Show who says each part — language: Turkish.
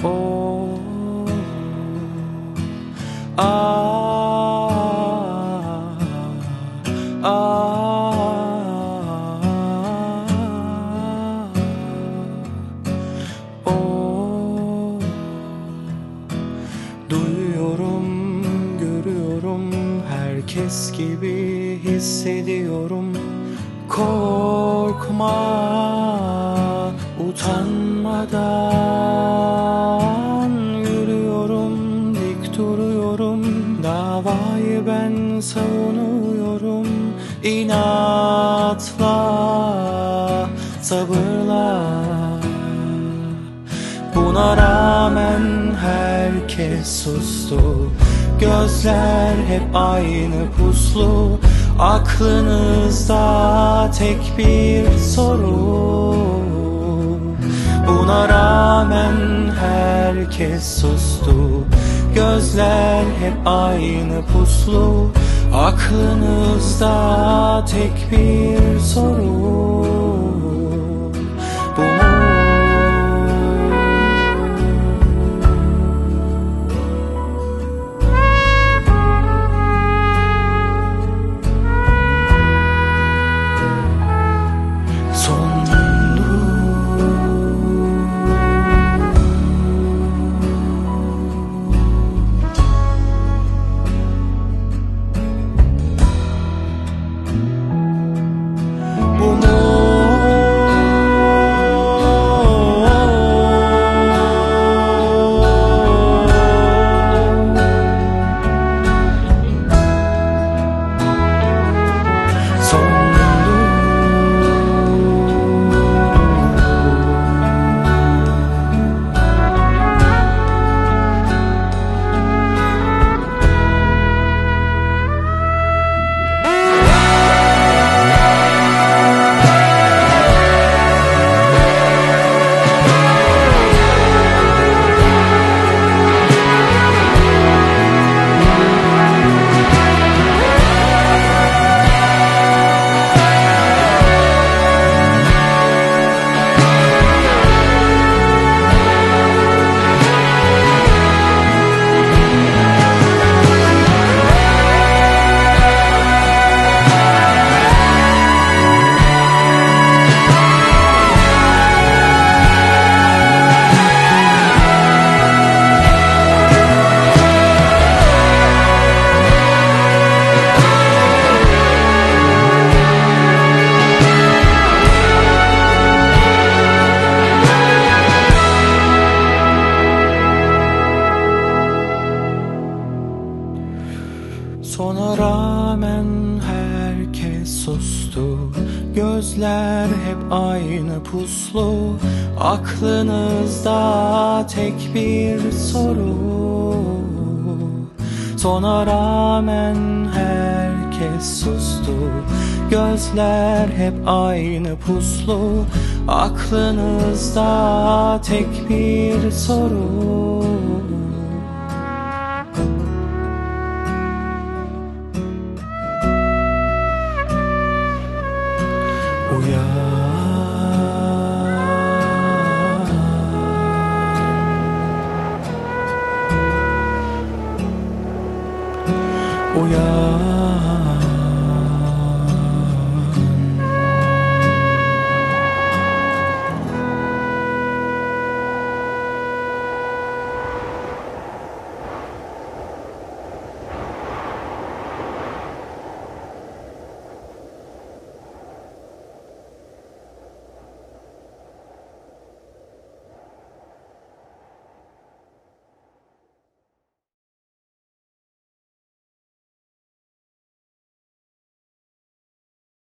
Speaker 1: Oh, ah, oh. Duyuyorum, görüyorum, herkes gibi hissediyorum. Korkma, utanmadan yürüyorum, dik duruyorum. Davayı ben savunuyorum, inatla, sabırla. Buna rağmen herkes sustu. Gözler hep aynı puslu. Aklınızda tek bir soru. Buna rağmen herkes sustu. Gözler hep aynı puslu. Aklınızda tek bir soru. Bu mu? Sona rağmen herkes sustu. Gözler hep aynı puslu. Aklınızda tek bir soru. Sona rağmen herkes sustu. Gözler hep aynı puslu. Aklınızda tek bir soru. Uyan, uyan.